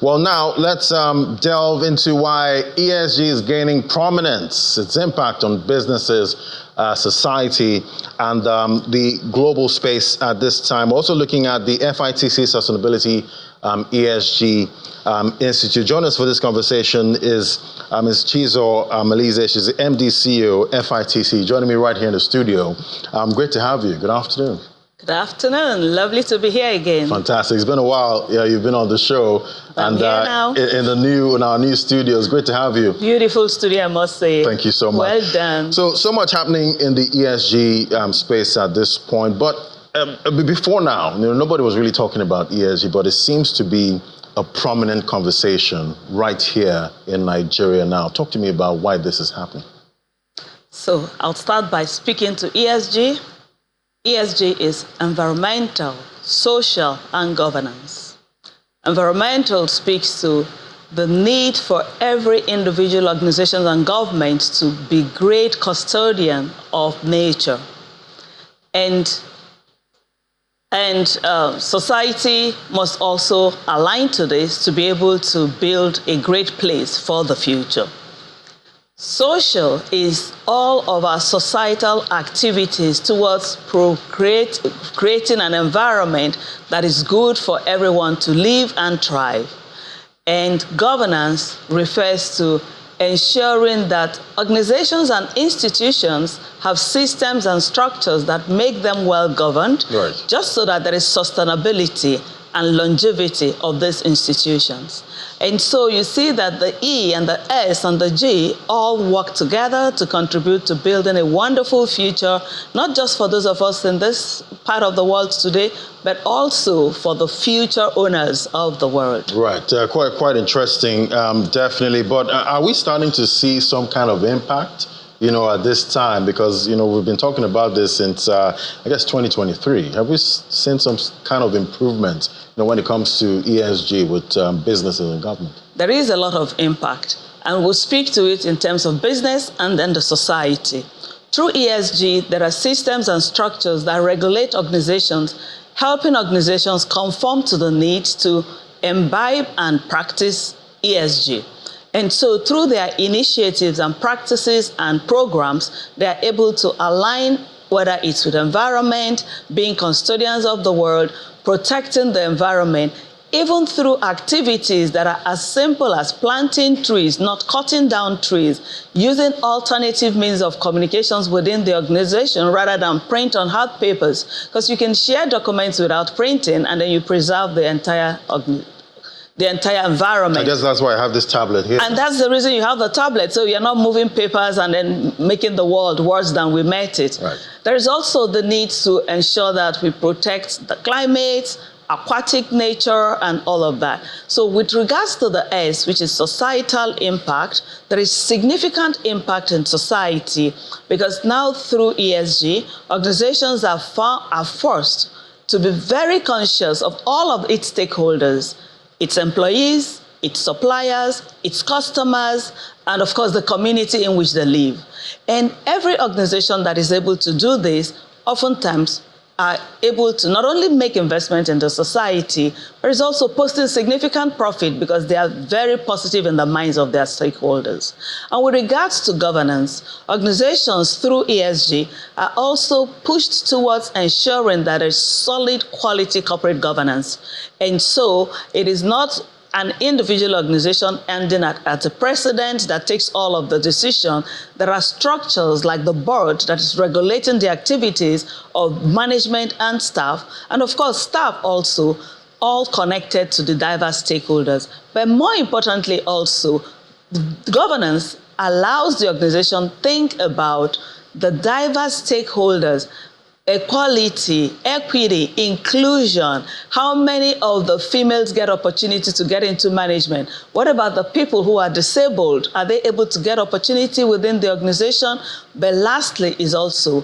Well, now let's delve into why ESG is gaining prominence, its impact on businesses, society, and the global space at this time. Also looking at the FITC Sustainability ESG Institute. Joining us for this conversation is Ms. Chizo Malize. She's the MD CEO FITC, joining me right here in the studio. Great to have you. Good afternoon. Good afternoon. Lovely to be here again. Fantastic. It's been a while. Yeah, you've been on the show. I'm here now. In our new studio. It's great to have you. Beautiful studio, I must say. Thank you so much. Well done. So much happening in the ESG space at this point. But before now, nobody was really talking about ESG, but it seems to be a prominent conversation right here in Nigeria now. Talk to me about why this is happening. So I'll start by speaking to ESG. ESG is environmental, social, and governance. Environmental speaks to the need for every individual, organization, and government to be great custodian of nature. And society must also align to this to be able to build a great place for the future. Social is all of our societal activities towards creating an environment that is good for everyone to live and thrive. And governance refers to ensuring that organizations and institutions have systems and structures that make them well governed, right, just so that there is sustainability and longevity of these institutions. And so you see that the E and the S and the G all work together to contribute to building a wonderful future, not just for those of us in this part of the world today, but also for the future owners of the world. Right, quite interesting, definitely. But are we starting to see some kind of impact, at this time? Because, we've been talking about this since, I guess, 2023. Have we seen some kind of improvement, when it comes to ESG with businesses and government? There is a lot of impact, and we'll speak to it in terms of business and then the society. Through ESG, there are systems and structures that regulate organizations, helping organizations conform to the need to imbibe and practice ESG. And so through their initiatives and practices and programs, they are able to align, whether it's with environment, being custodians of the world, protecting the environment, even through activities that are as simple as planting trees, not cutting down trees, using alternative means of communications within the organization rather than print on hard papers, because you can share documents without printing and then you preserve the entire environment. I guess that's why I have this tablet here. And that's the reason you have the tablet, so you're not moving papers and then making the world worse than we met it. Right. There is also the need to ensure that we protect the climate, aquatic nature, and all of that. So with regards to the S, which is societal impact, there is significant impact in society, because now through ESG, organizations are forced to be very conscious of all of its stakeholders, its employees, its suppliers, its customers, and of course the community in which they live. And every organization that is able to do this oftentimes are able to not only make investment in the society, but is also posting significant profit because they are very positive in the minds of their stakeholders. And with regards to governance, organizations through ESG are also pushed towards ensuring that there is solid quality corporate governance. And so it is not an individual organization ending at a president that takes all of the decision. There are structures like the board that is regulating the activities of management and staff, and of course staff also, all connected to the diverse stakeholders. But more importantly also, the governance allows the organization to think about the diverse stakeholders, equality, equity, inclusion. How many of the females get opportunity to get into management? What about the people who are disabled? Are they able to get opportunity within the organization? But lastly is also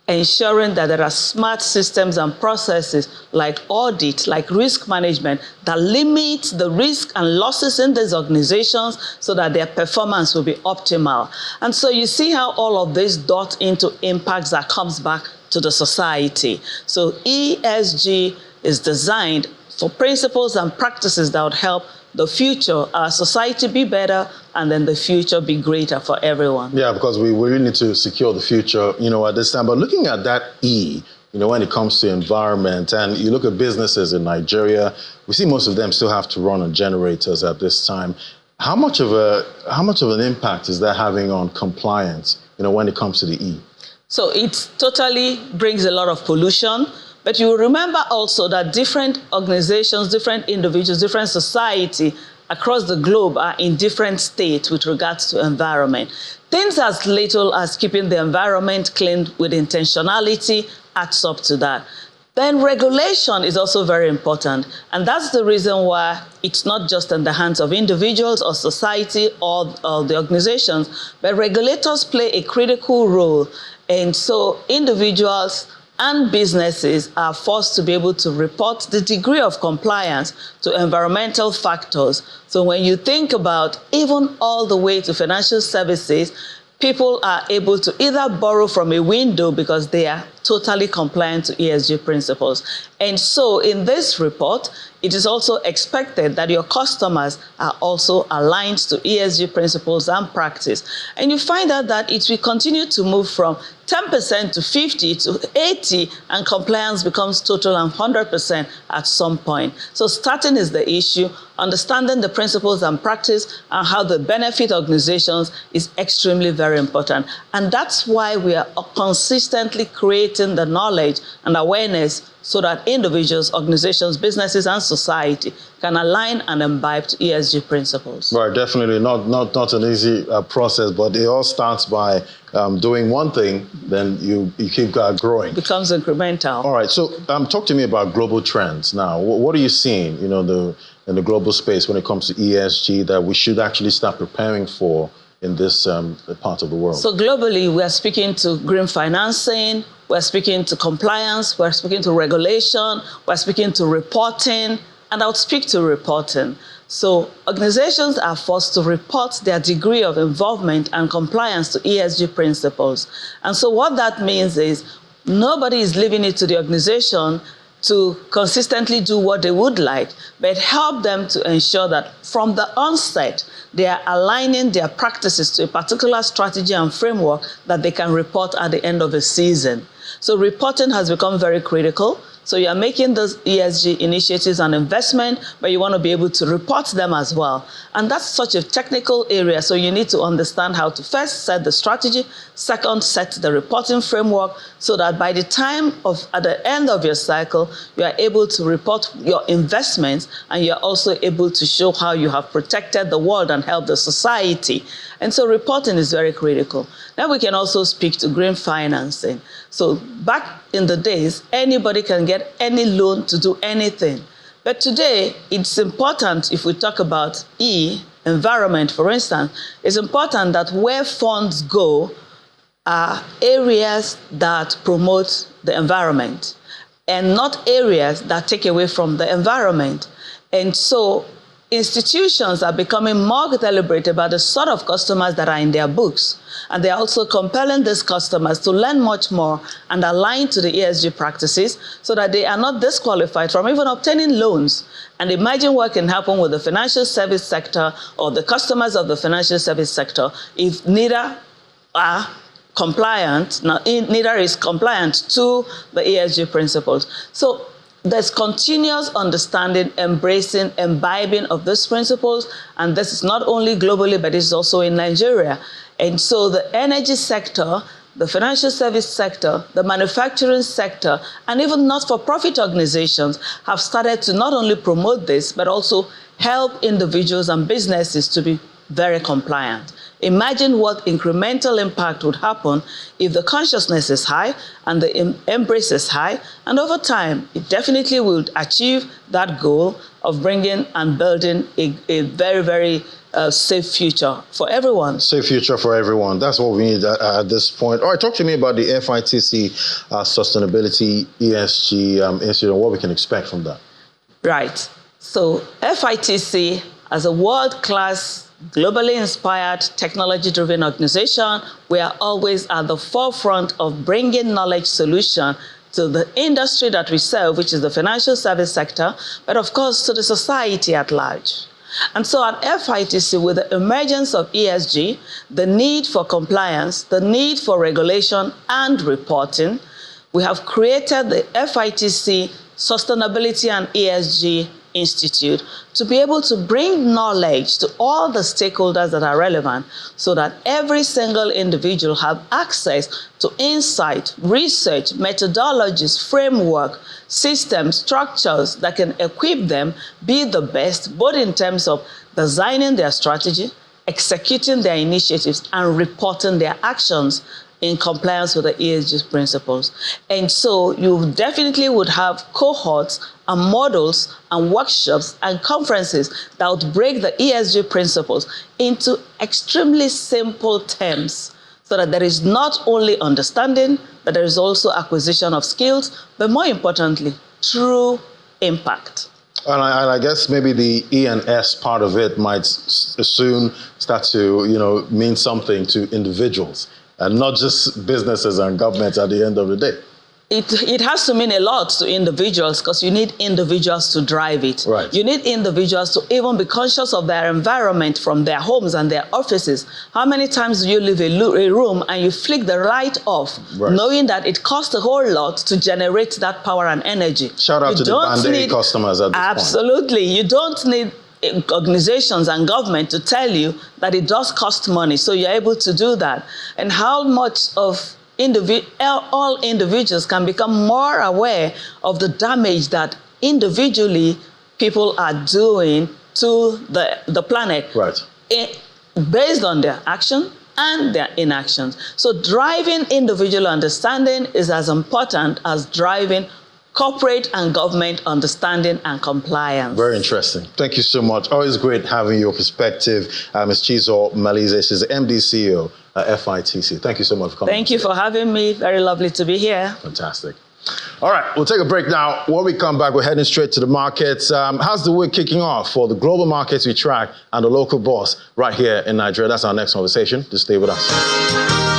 ensuring that there are smart systems and processes like audit, like risk management, that limit the risk and losses in these organizations so that their performance will be optimal. And so you see how all of this dot into impacts that comes back to the society. So ESG is designed for principles and practices that would help the future, our society be better, and then the future be greater for everyone. Yeah, because we really need to secure the future, at this time. But looking at that E, when it comes to environment, and you look at businesses in Nigeria, we see most of them still have to run on generators at this time. How much of an impact is that having on compliance, when it comes to the E? So it totally brings a lot of pollution. But you remember also that different organizations, different individuals, different society across the globe are in different states with regards to environment. Things as little as keeping the environment clean with intentionality adds up to that. Then regulation is also very important. And that's the reason why it's not just in the hands of individuals or society or the organizations, but regulators play a critical role. And so individuals and businesses are forced to be able to report the degree of compliance to environmental factors. So when you think about even all the way to financial services, people are able to either borrow from a window because they are totally compliant to ESG principles. And so in this report, it is also expected that your customers are also aligned to ESG principles and practice. And you find out that it will continue to move from 10% to 50 to 80, and compliance becomes total and 100% at some point. So starting is the issue. Understanding the principles and practice and how they benefit organizations is extremely very important. And that's why we are consistently creating the knowledge and awareness so that individuals, organizations, businesses, and society can align and imbibe to ESG principles. Right, definitely not an easy process, but it all starts by doing one thing, then you keep growing. Becomes incremental. All right, so talk to me about global trends now. What are you seeing, in the global space when it comes to ESG that we should actually start preparing for in this part of the world? So globally, we are speaking to green financing, we're speaking to compliance, we're speaking to regulation, we're speaking to reporting, and I'll speak to reporting. So organizations are forced to report their degree of involvement and compliance to ESG principles. And so what that means is nobody is leaving it to the organization to consistently do what they would like, but help them to ensure that from the onset, they are aligning their practices to a particular strategy and framework that they can report at the end of a season. So reporting has become very critical. So you are making those ESG initiatives an investment, but you want to be able to report them as well. And that's such a technical area, so you need to understand how to first set the strategy, second, set the reporting framework, so that by the time at the end of your cycle, you are able to report your investments, and you're also able to show how you have protected the world and helped the society. And so reporting is very critical. Now we can also speak to green financing. So back in the days, anybody can get any loan to do anything. But today, it's important, if we talk about E, environment, for instance, it's important that where funds go are areas that promote the environment and not areas that take away from the environment. And so institutions are becoming more deliberate about the sort of customers that are in their books. And they're also compelling these customers to learn much more and align to the ESG practices so that they are not disqualified from even obtaining loans. And imagine what can happen with the financial service sector or the customers of the financial service sector if neither are compliant, neither is compliant to the ESG principles. So there's continuous understanding, embracing, imbibing of these principles, and this is not only globally, but it's also in Nigeria. And so the energy sector, the financial service sector, the manufacturing sector, and even not-for-profit organizations have started to not only promote this, but also help individuals and businesses to be very compliant. Imagine what incremental impact would happen if the consciousness is high and the embrace is high, and over time, it definitely will achieve that goal of bringing and building a very, very safe future for everyone. Safe future for everyone. That's what we need at this point. All right, talk to me about the FITC Sustainability ESG Institute and what we can expect from that. Right. So FITC, as a world-class, globally inspired, technology-driven organization, we are always at the forefront of bringing knowledge solution to the industry that we serve, which is the financial service sector, but of course to the society at large. And so at FITC, with the emergence of ESG, the need for compliance, the need for regulation and reporting, we have created the FITC Sustainability and ESG Institute to be able to bring knowledge to all the stakeholders that are relevant so that every single individual have access to insight, research, methodologies, framework, systems, structures that can equip them be the best, both in terms of designing their strategy, executing their initiatives, and reporting their actions in compliance with the ESG principles. And so you definitely would have cohorts and models and workshops and conferences that would break the ESG principles into extremely simple terms so that there is not only understanding, but there is also acquisition of skills, but more importantly, true impact. And I guess maybe the E and S part of it might soon start to, mean something to individuals, and not just businesses and governments at the end of the day. It has to mean a lot to individuals because you need individuals to drive it. Right. You need individuals to even be conscious of their environment from their homes and their offices. How many times do you leave a room and you flick the light off, knowing that it costs a whole lot to generate that power and energy? Shout out to the Band-Aid customers at this point. Absolutely. You don't need organizations and government to tell you that it does cost money, so you're able to do that. And how much of all individuals can become more aware of the damage that individually people are doing to the planet, based on their action and their inactions. So driving individual understanding is as important as driving corporate and government understanding and compliance. Very interesting. Thank you so much. Always great having your perspective. Ms. Chizo Malize, she's the MD CEO at FITC. Thank you so much for coming. Thank you for having me. Very lovely to be here. Fantastic. All right, we'll take a break now. When we come back, we're heading straight to the markets. How's the week kicking off for the global markets we track and the local boss right here in Nigeria? That's our next conversation. Just stay with us.